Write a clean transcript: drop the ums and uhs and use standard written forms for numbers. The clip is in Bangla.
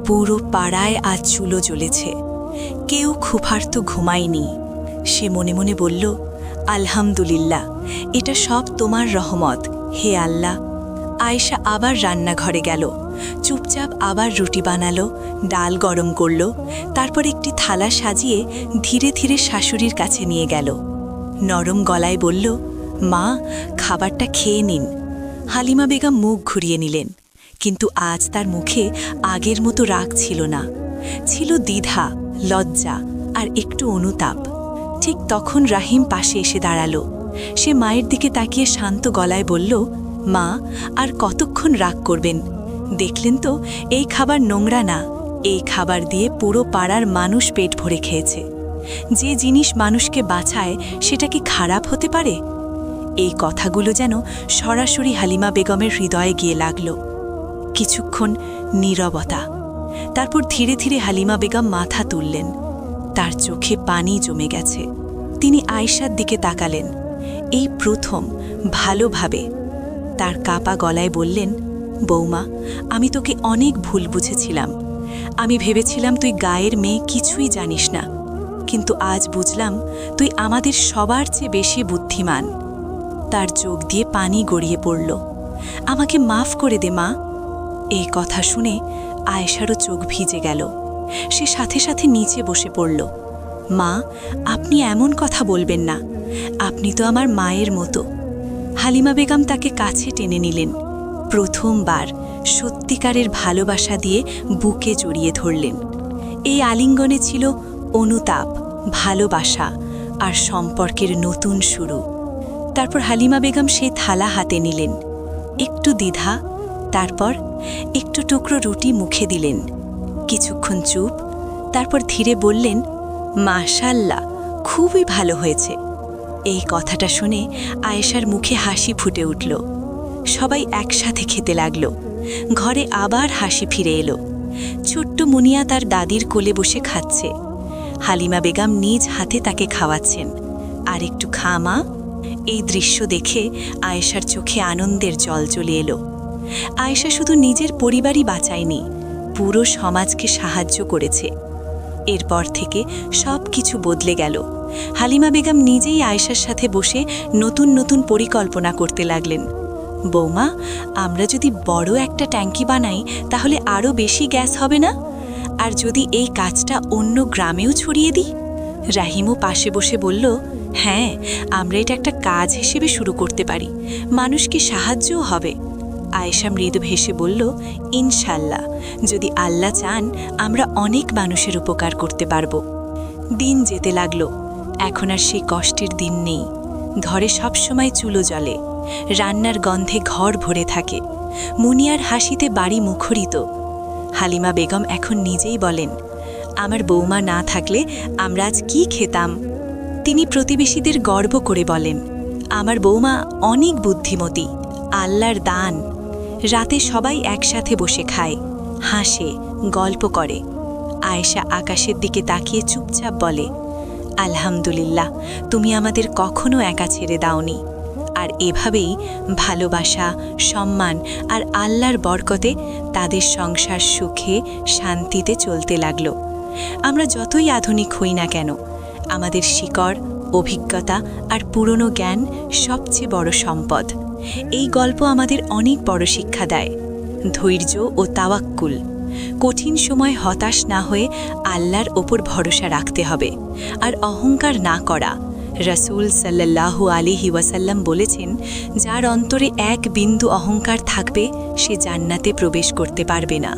পুরো পাড়ায় আজ চুলো জ্বলেছে। কেউ ক্ষুধার্ত ঘুমায়নি। সে মনে মনে বলল, আলহামদুলিল্লাহ, এটা সব তোমার রহমত, হে আল্লাহ। আয়েশা আবার রান্নাঘরে গেল, চুপচাপ আবার রুটি বানালো, ডাল গরম করল, তারপর একটি থালা সাজিয়ে ধীরে ধীরে শাশুড়ির কাছে নিয়ে গেল। নরম গলায় বলল, মা, খাবারটা খেয়ে নিন। হালিমা বেগম মুখ ঘুরিয়ে নিলেন, কিন্তু আজ তার মুখে আগের মতো রাগ ছিল না, ছিল দ্বিধা, লজ্জা আর একটু অনুতাপ। ঠিক তখন রাহিম পাশে এসে দাঁড়ালো। সে মায়ের দিকে তাকিয়ে শান্ত গলায় বলল, মা, আর কতক্ষণ রাগ করবেন? দেখলেন তো, এই খাবার নোংরা না, এই খাবার দিয়ে পুরো পাড়ার মানুষ পেট ভরে খেয়েছে। যে জিনিস মানুষকে বাঁচায় সেটা কি খারাপ হতে পারে? এই কথাগুলো যেন সরাসরি হালিমা বেগমের হৃদয়ে গিয়ে লাগল। কিছুক্ষণ নীরবতা, তারপর ধীরে ধীরে হালিমা বেগম মাথা তুললেন। তার চোখে পানি জমে গেছে। তিনি আয়েশার দিকে তাকালেন, এই প্রথম ভালোভাবে। তার কাপা গলায় বললেন, বৌমা, আমি তোকে অনেক ভুল বুঝেছিলাম। আমি ভেবেছিলাম তুই গায়ের মেয়ে, কিছুই জানিস না, কিন্তু আজ বুঝলাম তুই আমাদের সবার চেয়ে বেশি বুদ্ধিমান। তার চোখ দিয়ে পানি গড়িয়ে পড়ল। আমাকে মাফ করে দে মা। এই কথা শুনে আয়েশারও চোখ ভিজে গেল। সে সাথে সাথে নিচে বসে পড়ল। মা, আপনি এমন কথা বলবেন না, আপনি তো আমার মায়ের মতো। হালিমা বেগম তাকে কাছে টেনে নিলেন। প্রথমবার সত্যিকারের ভালোবাসা দিয়ে বুকে জড়িয়ে ধরলেন। এই আলিঙ্গনে ছিল অনুতাপ, ভালোবাসা আর সম্পর্কের নতুন শুরু। তারপর হালিমা বেগম সেই থালা হাতে নিলেন, একটু দ্বিধা, তারপর একটু টুকরো রুটি মুখে দিলেন। কিছুক্ষণ চুপ, তারপর ধীরে বললেন, মাশাআল্লাহ, খুবই ভালো হয়েছে। এই কথাটা শুনে আয়েশার মুখে হাসি ফুটে উঠল। সবাই একসাথে খেতে লাগল। ঘরে আবার হাসি ফিরে এলো। ছোট্ট মুনিয়া তার দাদির কোলে বসে খাচ্ছে। হালিমা বেগম নিজ হাতে তাকে খাওয়াচ্ছেন। আর একটু খা মা। এই দৃশ্য দেখে আয়েশার চোখে আনন্দের জল চলে এলো। আয়েশা শুধু নিজের পরিবারই বাঁচায়নি, পুরো সমাজকে সাহায্য করেছে। এরপর থেকে সব কিছু বদলে গেল। হালিমা বেগম নিজেই আয়েশার সাথে বসে নতুন নতুন পরিকল্পনা করতে লাগলেন। বৌমা, আমরা যদি বড় একটা ট্যাঙ্কি বানাই তাহলে আরও বেশি গ্যাস হবে না? আর যদি এই কাজটা অন্য গ্রামেও ছড়িয়ে দিই? রাহিমও পাশে বসে বলল, হ্যাঁ, আমরা এটা একটা কাজ হিসেবে শুরু করতে পারি, মানুষকে সাহায্যও হবে। আয়েশা মৃদু হেসে বলল, ইনশাল্লাহ, যদি আল্লাহ চান আমরা অনেক মানুষের উপকার করতে পারব। দিন যেতে লাগল। এখন আর সেই কষ্টের দিন নেই। ঘরে সবসময় চুলো জ্বলে, রান্নার গন্ধে ঘর ভরে থাকে, মুনিয়ার হাসিতে বাড়ি মুখরিত। হালিমা বেগম এখন নিজেই বলেন, আমার বৌমা না থাকলে আমরা আজ কি খেতাম? তিনি প্রতিবেশীদের গর্ব করে বলেন, আমার বৌমা অনেক বুদ্ধিমতী, আল্লাহর দান। রাতে সবাই একসাথে বসে খায়, হাসে, গল্প করে। আয়েশা আকাশের দিকে তাকিয়ে চুপচাপ বলে, আলহামদুলিল্লাহ, তুমি আমাদের কখনো একা ছেড়ে দাওনি। আর এভাবেই ভালোবাসা, সম্মান আর আল্লাহর বরকতে তাদের সংসার সুখে শান্তিতে চলতে লাগল। আমরা যতই আধুনিক হই না কেন, আমাদের শিকড়, অভিজ্ঞতা আর পুরনো জ্ঞান সবচেয়ে বড় সম্পদ। এই গল্প আমাদের অনেক বড় শিক্ষা দেয়, ধৈর্য ও তাওয়াক্কুল। কঠিন সময় হতাশ না হয়ে আল্লাহর ওপর ভরসা রাখতে হবে, আর অহংকার না করা। রাসূল সাল্লাল্লাহু আলাইহি ওয়াসাল্লাম বলেছেন, যার অন্তরে এক বিন্দু অহংকার থাকবে সে জান্নাতে প্রবেশ করতে পারবে না।